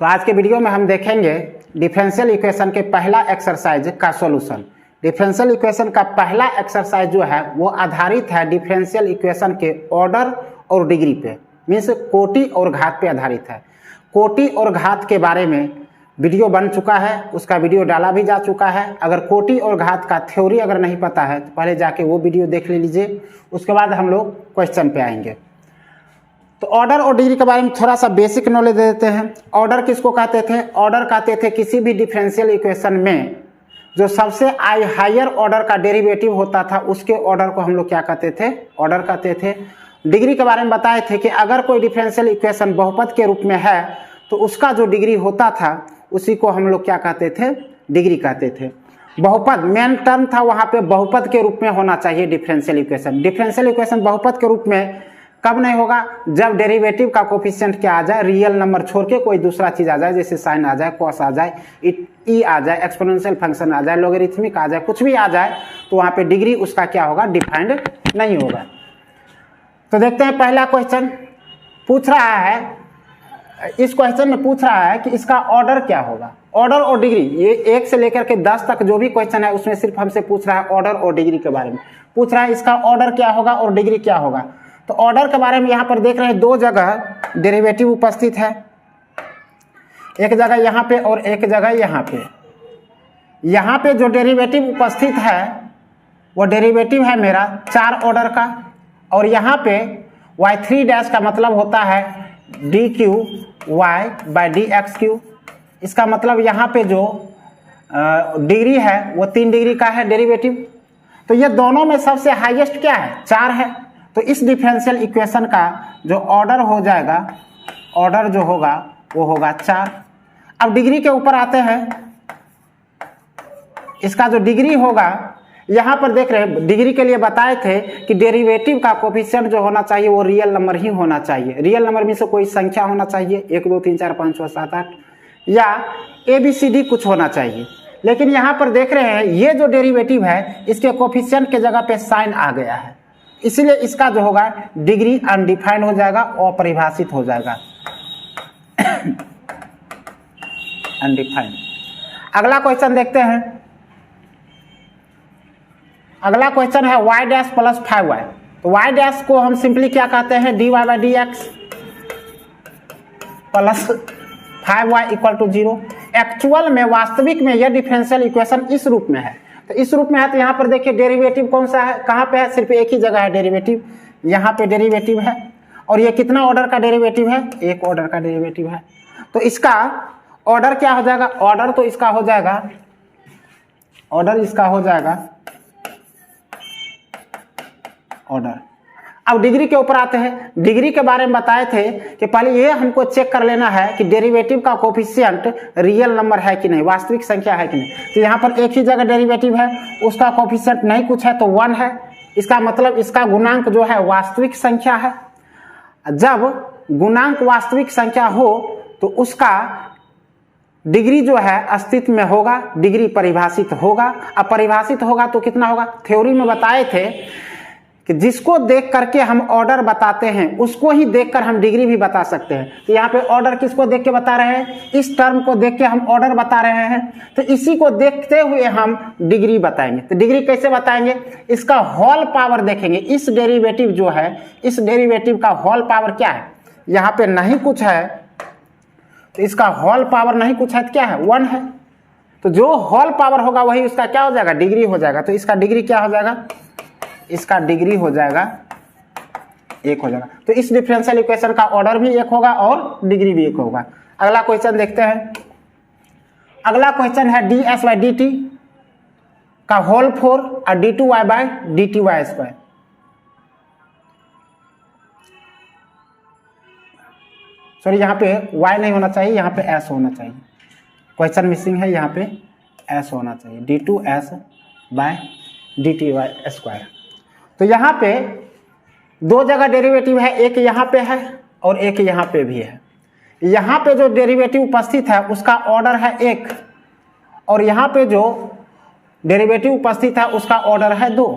तो आज के वीडियो में हम देखेंगे डिफरेंशियल इक्वेशन के पहला एक्सरसाइज का सॉल्यूशन। डिफरेंशियल इक्वेशन का पहला एक्सरसाइज जो है वो आधारित है डिफरेंशियल इक्वेशन के ऑर्डर और डिग्री पे, मीन्स कोटि और घात पे आधारित है। कोटि और घात के बारे में वीडियो बन चुका है, उसका वीडियो डाला भी जा चुका है। अगर कोटि और घात का थ्योरी अगर नहीं पता है तो पहले जाके वो वीडियो देख लीजिए, उसके बाद हम लोग क्वेश्चन पे आएंगे। तो ऑर्डर और डिग्री के बारे में थोड़ा सा बेसिक नॉलेज दे देते हैं। ऑर्डर किसको कहते थे? ऑर्डर कहते थे किसी भी डिफरेंशियल इक्वेशन में जो सबसे हायर ऑर्डर का डेरिवेटिव होता था उसके ऑर्डर को हम लोग क्या कहते थे? ऑर्डर कहते थे। डिग्री के बारे में बताए थे कि अगर कोई डिफरेंशियल इक्वेशन बहुपद के रूप में है तो उसका जो डिग्री होता था उसी को हम लोग क्या कहते थे? डिग्री कहते थे। बहुपद मेन टर्म था, वहां पे बहुपद के रूप में होना चाहिए डिफरेंशियल इक्वेशन। डिफरेंशियल इक्वेशन बहुपद के रूप में कब नहीं होगा? जब डेरिवेटिव का कोफिशिएंट क्या आ जाए, रियल नंबर छोड़ के कोई दूसरा चीज आ जाए, जैसे साइन आ जाए, कॉस आ जाए, ई आ जाए, एक्सपोनेंशियल फंक्शन आ जाए, लॉगरिथमिक आ जाए, कुछ भी आ जाए तो वहां पे डिग्री उसका क्या होगा? डिफाइंड नहीं होगा। तो देखते हैं पहला क्वेश्चन पूछ रहा है। इस क्वेश्चन में पूछ रहा है कि इसका ऑर्डर क्या होगा। ऑर्डर और डिग्री, ये 1 से लेकर के 10 तक जो भी क्वेश्चन है उसमें सिर्फ हमसे पूछ रहा है ऑर्डर और डिग्री के बारे में। पूछ रहा है इसका ऑर्डर क्या होगा और डिग्री क्या होगा। तो ऑर्डर के बारे में यहाँ पर देख रहे हैं, दो जगह डेरिवेटिव उपस्थित है, एक जगह यहाँ पे और एक जगह यहाँ पे। यहाँ पे जो डेरिवेटिव उपस्थित है वो डेरिवेटिव है मेरा 4 ऑर्डर का, और यहाँ पे y3 डैश का मतलब होता है dq y बाई dx3। इसका मतलब यहाँ पे जो डिग्री है वो 3 डिग्री का है डेरिवेटिव। तो ये दोनों में सबसे हाईएस्ट क्या है? 4 है। तो इस डिफरेंशियल इक्वेशन का जो ऑर्डर हो जाएगा, ऑर्डर जो होगा वो होगा 4। अब डिग्री के ऊपर आते हैं। इसका जो डिग्री होगा, यहाँ पर देख रहे हैं डिग्री के लिए बताए थे कि डेरिवेटिव का कोफिशिएंट जो होना चाहिए वो रियल नंबर ही होना चाहिए। रियल नंबर में से कोई संख्या होना चाहिए, 1 2 3 4 5 6 7 8 या ABCD कुछ होना चाहिए। लेकिन यहाँ पर देख रहे हैं ये जो डेरिवेटिव है इसके कोफिशिएंट के जगह पे साइन आ गया है, इसलिए इसका जो होगा डिग्री अनडिफाइंड हो जाएगा, अपरिभाषित हो जाएगा, अनडिफाइंड। अगला क्वेश्चन देखते हैं। अगला क्वेश्चन है y डैश प्लस 5y। तो y डैश को हम सिंपली क्या कहते हैं? dy by dx plus 5y equal to 0। Actual में, वास्तविक में यह डिफरेंशियल इक्वेशन इस रूप में है। तो इस रूप में है तो यहाँ पर देखिए डेरिवेटिव कौन सा है, कहाँ पे है? सिर्फ एक ही जगह है डेरिवेटिव, यहाँ पे डेरिवेटिव है। और ये कितना ऑर्डर का डेरिवेटिव है? 1 ऑर्डर का डेरिवेटिव है। तो इसका ऑर्डर क्या हो जाएगा? ऑर्डर तो इसका हो जाएगा, ऑर्डर इसका हो जाएगा ऑर्डर। अब डिग्री के ऊपर आते हैं। डिग्री के बारे में बताए थे कि पहले ये हमको चेक कर लेना है कि डेरिवेटिव का कोफिशिएंट रियल नंबर है कि नहीं, वास्तविक संख्या है कि नहीं। तो यहाँ पर एक ही जगह डेरिवेटिव है, उसका कोफिशिएंट नहीं कुछ है तो 1 है। इसका मतलब इसका गुणांक जो है वास्तविक संख्या है। जब गुणांक वास्तविक संख्या हो तो उसका डिग्री जो है अस्तित्व में होगा, डिग्री परिभाषित होगा। अब परिभाषित होगा तो कितना होगा? थ्योरी में बताए थे कि जिसको देख करके हम ऑर्डर बताते हैं उसको ही देखकर हम डिग्री भी बता सकते हैं। तो यहाँ पे ऑर्डर किसको देख के बता रहे हैं? इस टर्म को देख के हम ऑर्डर बता रहे हैं, तो इसी को देखते हुए हम डिग्री बताएंगे। तो डिग्री कैसे बताएंगे? इसका होल पावर देखेंगे। इस डेरिवेटिव जो है, इस डेरिवेटिव का होल पावर क्या है? यहाँ पे नहीं कुछ है तो इसका होल पावर नहीं कुछ है तो क्या है? 1 है। तो जो होल पावर होगा वही उसका क्या हो जाएगा? डिग्री हो जाएगा। तो इसका डिग्री क्या हो जाएगा? इसका डिग्री हो जाएगा 1 हो जाएगा। तो इस डिफरेंशियल इक्वेशन का ऑर्डर भी 1 होगा और डिग्री भी 1 होगा। अगला क्वेश्चन देखते हैं। अगला क्वेश्चन है ds बाई dt का होल 4 और d2y by dt y²। Sorry, यहाँ पे y नहीं होना चाहिए, यहाँ पे s होना चाहिए। क्वेश्चन मिसिंग है, यहाँ पे s होना चाहिए, d2s बाई dt² तो यहाँ पे 2 जगह डेरिवेटिव है, एक यहाँ पे है और एक यहाँ पे भी है। यहाँ पे जो डेरिवेटिव उपस्थित है उसका ऑर्डर है 1 और यहाँ पे जो डेरिवेटिव उपस्थित है उसका ऑर्डर है 2।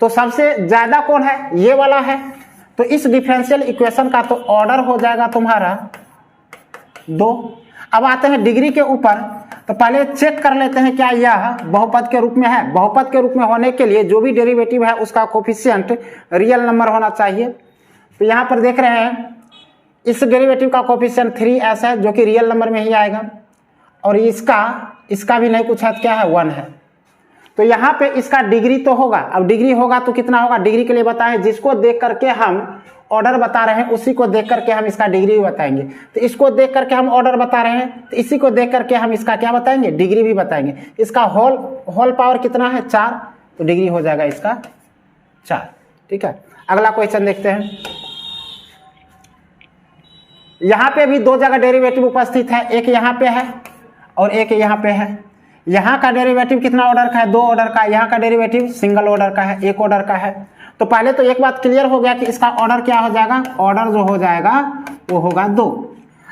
तो सबसे ज्यादा कौन है? ये वाला है। तो इस डिफरेंशियल इक्वेशन का तो ऑर्डर हो जाएगा तुम्हारा 2। अब आते हैं डिग्री के ऊपर, तो पहले चेक कर लेते हैं क्या यह बहुपद के रूप में है। बहुपद के रूप में होने के लिए जो भी डेरिवेटिव है उसका कोफिशिएंट रियल नंबर होना चाहिए। तो यहाँ पर देख रहे हैं इस डेरिवेटिव का कोफिशिएंट 3s है जो कि रियल नंबर में ही आएगा, और इसका भी नहीं कुछ है, क्या है 1 है। तो यहाँ पे इसका डिग्री तो होगा। अब डिग्री होगा तो कितना होगा, डिग्री के लिए बताएं जिसको देख करके हम ऑर्डर बता रहे हैं उसी को देख करके हम इसका डिग्री भी बताएंगे। तो इसको देख करके हम ऑर्डर बता रहे हैं तो इसी को देख करके हम इसका क्या बताएंगे, डिग्री भी बताएंगे। इसका होल पावर कितना है 4, तो डिग्री हो जाएगा इसका 4। ठीक है, अगला क्वेश्चन देखते हैं। यहाँ पे भी 2 जगह डेरिवेटिव उपस्थित है, एक यहाँ पे है और एक यहाँ पे है। यहाँ का डेरिवेटिव कितना ऑर्डर का है, 2 ऑर्डर का। यहाँ का डेरिवेटिव सिंगल ऑर्डर का है, 1 ऑर्डर का है। तो पहले तो एक बात क्लियर हो गया कि इसका ऑर्डर क्या हो जाएगा, ऑर्डर जो हो जाएगा वो होगा 2।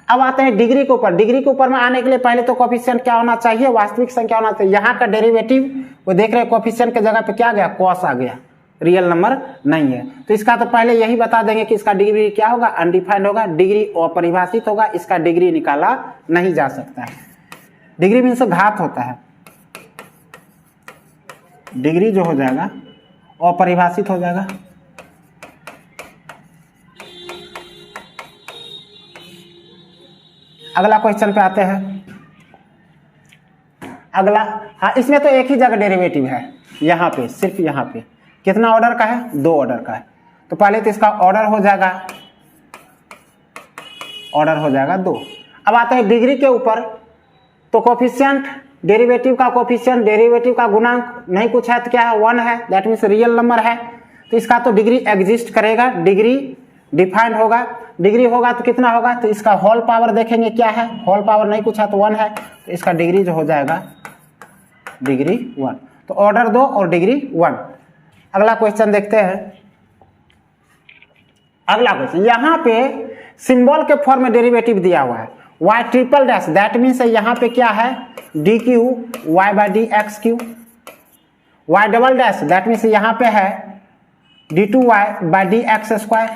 अब आते हैं डिग्री के ऊपर। डिग्री के ऊपर में आने के लिए पहले तो कोफिशिएंट क्या होना चाहिए, वास्तविक संख्या होना चाहिए। यहाँ का डेरिवेटिव वो देख रहे हैं कोफिशिएंट के जगह पे क्या गया, कॉस आ गया, रियल नंबर नहीं है। तो इसका तो पहले यही बता देंगे कि इसका डिग्री क्या होगा, अनडिफाइंड होगा, डिग्री अपरिभाषित होगा, इसका डिग्री निकाला नहीं जा सकता है। डिग्री मीन्स घात होता है, डिग्री जो हो जाएगा अपरिभाषित हो जाएगा। अगला क्वेश्चन पे आते हैं। अगला, हाँ इसमें तो एक ही जगह डेरिवेटिव है, यहाँ पे सिर्फ यहाँ पे कितना ऑर्डर का है, 2 ऑर्डर का है। तो पहले तो इसका ऑर्डर हो जाएगा 2। अब आते हैं डिग्री के ऊपर, तो कोफिशिएंट डेरिवेटिव का कोफिशिएंट, डेरिवेटिव का गुणांक नहीं कुछ है तो क्या है 1 है, दैट मीन्स रियल नंबर है। तो इसका तो डिग्री एग्जिस्ट करेगा, डिग्री डिफाइंड होगा। डिग्री होगा तो कितना होगा, तो इसका होल पावर देखेंगे क्या है, होल पावर नहीं कुछ है तो 1 है, तो इसका डिग्री जो हो जाएगा डिग्री 1। तो ऑर्डर 2 और डिग्री 1। अगला क्वेश्चन देखते हैं। अगला क्वेश्चन, यहाँ पे सिंबल के फॉर्म में डेरिवेटिव दिया हुआ है y triple dash, that means यहाँ पे क्या है dq y by D X Q. y double dash, that means यहाँ पे है d2y by D X square.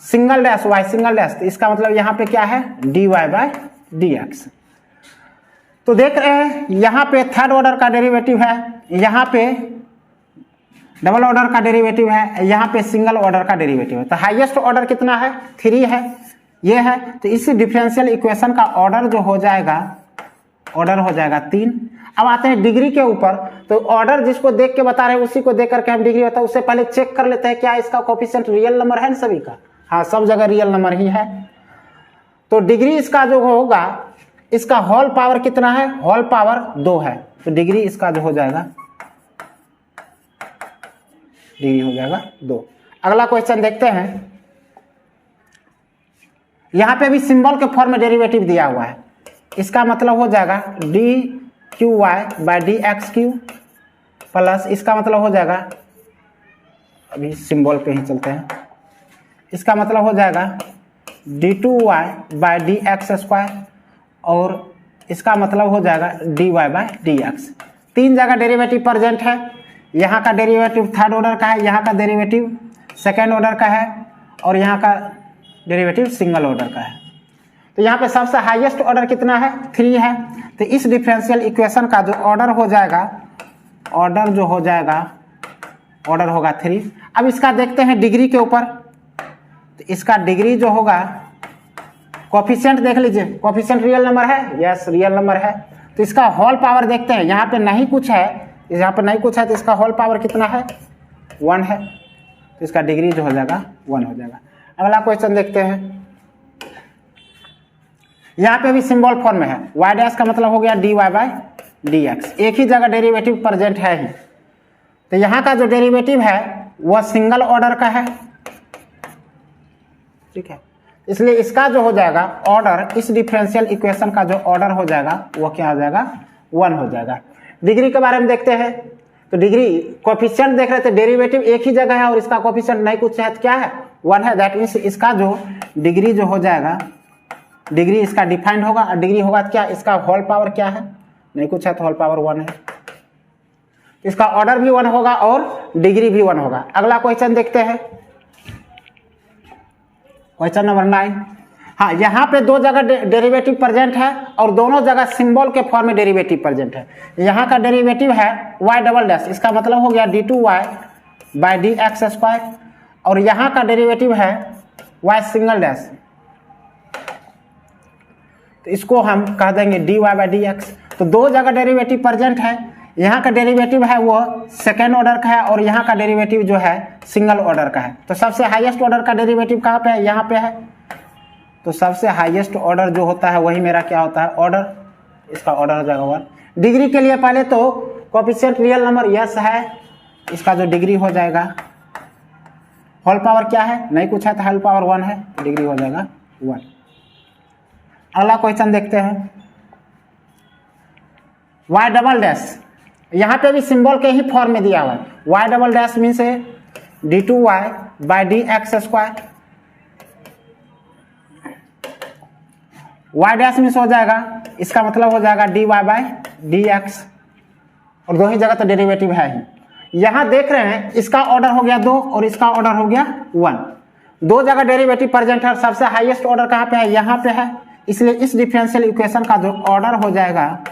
Single dash y single dash, तो इसका मतलब यहाँ पे क्या है dy बाई डी एक्स। तो देख रहे हैं यहाँ पे थर्ड ऑर्डर का डेरिवेटिव है, यहाँ पे डबल ऑर्डर का डेरिवेटिव है, यहाँ पे सिंगल ऑर्डर का डेरिवेटिव है। तो हाईएस्ट ऑर्डर कितना है 3 है, ये है। तो इस डिफरेंशियल इक्वेशन का ऑर्डर जो हो जाएगा, ऑर्डर हो जाएगा 3। अब आते हैं डिग्री के ऊपर, तो ऑर्डर जिसको देख के बता रहे हैं उसी को देख करके हम डिग्री होता है। उससे पहले चेक कर लेते हैं क्या इसका कोफिशिएंट रियल नंबर है सभी का, हाँ सब जगह रियल नंबर ही है। तो डिग्री इसका जो होगा, इसका होल पावर कितना है, होल पावर 2 है, तो डिग्री इसका जो हो जाएगा, डिग्री हो जाएगा 2। अगला क्वेश्चन देखते हैं। यहां पे भी सिंबल के फॉर्म में डेरिवेटिव दिया हुआ है, इसका मतलब हो जाएगा D Q Y by D X Q plus, इसका मतलब हो जाएगा, अभी सिंबल पे ही चलते हैं, इसका मतलब हो जाएगा d2y by D X square, और इसका मतलब हो जाएगा dy बाई डी एक्स। 3 जगह डेरिवेटिव प्रेजेंट है। यहाँ का डेरिवेटिव थर्ड ऑर्डर का है, यहाँ का डेरिवेटिव सेकेंड ऑर्डर का है, और यहाँ का डेरिवेटिव सिंगल ऑर्डर का है। तो यहाँ पे सबसे हाईएस्ट ऑर्डर कितना है 3 है। तो इस डिफरेंशियल इक्वेशन का जो ऑर्डर हो जाएगा, ऑर्डर जो हो जाएगा, ऑर्डर होगा 3। अब इसका देखते हैं डिग्री के ऊपर, तो इसका डिग्री जो होगा, कोफिशिएंट देख लीजिए, कोफिशिएंट रियल नंबर है, यस रियल नंबर है। तो इसका होल पावर देखते हैं, यहाँ पे नहीं कुछ है, यहाँ पे नहीं कुछ है, तो इसका होल पावर कितना है 1 है, तो इसका डिग्री जो हो जाएगा 1 हो जाएगा। अगला क्वेश्चन देखते हैं। यहाँ पे भी सिंबल फॉर्म में है, y डैश का मतलब हो गया dy बाई डी एक्स, एक ही जगह डेरिवेटिव प्रेजेंट है ही। तो यहाँ का जो डेरिवेटिव है वह सिंगल ऑर्डर का है, ठीक है, इसलिए इसका जो हो जाएगा ऑर्डर, इस डिफरेंशियल इक्वेशन का जो ऑर्डर हो जाएगा वो क्या हो जाएगा 1 हो जाएगा। डिग्री के बारे में देखते हैं। तो डिग्री कोफिशिएंट देख रहे थे, डेरिवेटिव एक ही जगह है और इसका कोफिशिएंट नहीं कुछ है, तो क्या है 1 है, दैट मीन्स इसका जो डिग्री जो हो जाएगा, डिग्री इसका डिफाइंड होगा, और डिग्री होगा क्या, इसका होल पावर क्या है, नहीं कुछ है तो होल पावर 1 है, इसका ऑर्डर भी 1 होगा और डिग्री भी 1 होगा। अगला क्वेश्चन देखते हैं, क्वेश्चन नंबर 9। हाँ, यहाँ पे दो जगह डेरिवेटिव प्रेजेंट है और दोनों जगह सिंबल के फॉर्म में डेरिवेटिव प्रेजेंट है। यहाँ का डेरिवेटिव है y डबल डैश, इसका मतलब हो गया d2y by D X square, और यहाँ का डेरिवेटिव है y सिंगल डैश, तो इसको हम कह देंगे dy बाई डी एक्स। तो दो जगह डेरिवेटिव प्रेजेंट है, यहाँ का डेरिवेटिव है वो सेकेंड ऑर्डर का है और यहाँ का डेरिवेटिव जो है सिंगल ऑर्डर का है। तो सबसे हाईएस्ट ऑर्डर का डेरिवेटिव कहाँ पे है? यहाँ पे है। तो सबसे हाईएस्ट ऑर्डर जो होता है वही मेरा क्या होता है? ऑर्डर। इसका ऑर्डर हो जाएगा 1। डिग्री के लिए पहले तो कोएफिशिएंट रियल नंबर यस है, इसका जो डिग्री हो जाएगा, होल पावर क्या है? नहीं कुछ है तो होल पावर 1 है, डिग्री हो जाएगा 1। अगला क्वेश्चन देखते हैं, y डबल डैश, यहाँ पे भी सिंबल के ही फॉर्म में दिया हुआ है। y double dash means d2y by D X square, y dash means हो जाएगा, इसका मतलब हो जाएगा dy बाई डी एक्स, और दो ही जगह तो डेरिवेटिव है ही। यहाँ देख रहे हैं इसका ऑर्डर हो गया 2 और इसका ऑर्डर हो गया 1, दो जगह डेरिवेटिव प्रेजेंट है और सबसे हाईएस्ट ऑर्डर कहाँ पे है? यहाँ पे है, इसलिए इस डिफरेंशियल इक्वेशन का जो ऑर्डर हो जाएगा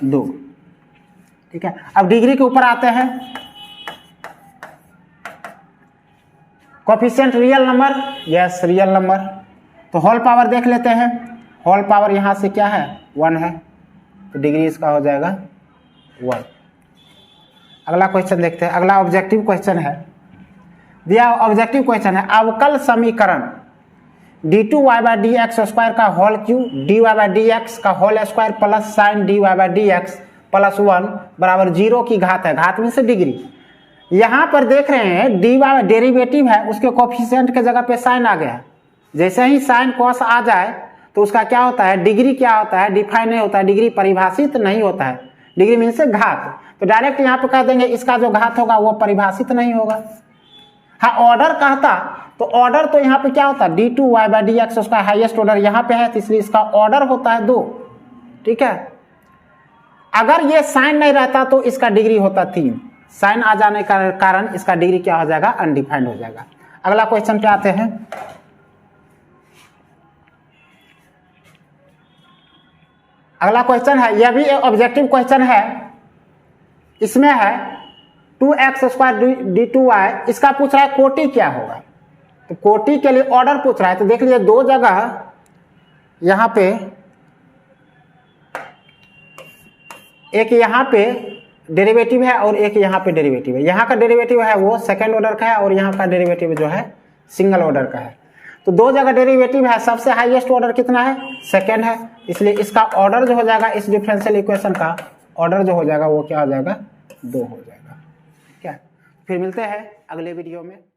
2। ठीक है, अब डिग्री के ऊपर आते हैं। Coefficient real number, yes real number, तो होल पावर देख लेते हैं। होल पावर यहाँ से क्या है? 1 है, तो डिग्री इसका हो जाएगा 1। अगला क्वेश्चन देखते हैं। अगला ऑब्जेक्टिव क्वेश्चन है, दिया ऑब्जेक्टिव क्वेश्चन है, अवकल समीकरण d2y by D X square का whole cube dy by D X का whole square plus sine dy by D X plus 1 बराबर 0 की घात है, घात में से डिग्री। यहाँ पर देख रहे हैं dy डेरिवेटिव है, उसके कोएफिशिएंट के जगह पे साइन आ गया है। जैसे ही साइन कॉस आ जाए तो उसका क्या होता है? डिग्री क्या होता है? डिफाइन नहीं होता है, डिग्री परिभाषित नहीं होता है। डिग्री मीन से घात, तो डायरेक्ट यहाँ पे कह देंगे इसका जो घात होगा वो परिभाषित नहीं होगा। हाँ, ऑर्डर कहता तो ऑर्डर तो यहाँ पे क्या होता है? d2y बाई डी एक्स, उसका हाईएस्ट ऑर्डर यहाँ पे है, तो इसलिए इसका ऑर्डर होता है 2। ठीक है, अगर ये साइन नहीं रहता तो इसका डिग्री होता 3। साइन आ जाने का कारण इसका डिग्री क्या हो जाएगा? अनडिफाइंड हो जाएगा। अगला क्वेश्चन पे आते हैं। अगला क्वेश्चन है, यह भी एक ऑब्जेक्टिव क्वेश्चन है, इसमें है 2x स्क्वायर d2y, इसका पूछ रहा है कोटि क्या होगा। तो कोटि के लिए ऑर्डर पूछ रहा है, तो देख लीजिए दो जगह यहाँ पे, एक यहाँ पे डेरिवेटिव है और एक यहाँ पे डेरिवेटिव है। यहाँ का डेरिवेटिव है वो सेकंड ऑर्डर का है और यहाँ का डेरिवेटिव जो है सिंगल ऑर्डर का है। तो दो जगह डेरिवेटिव है, सबसे हाईएस्ट ऑर्डर कितना है? सेकंड है, इसलिए इसका ऑर्डर जो हो जाएगा, इस डिफरेंशियल इक्वेशन का ऑर्डर जो हो जाएगा वो क्या हो जाएगा? 2 हो जाएगा। ठीक है, फिर मिलते हैं अगले वीडियो में।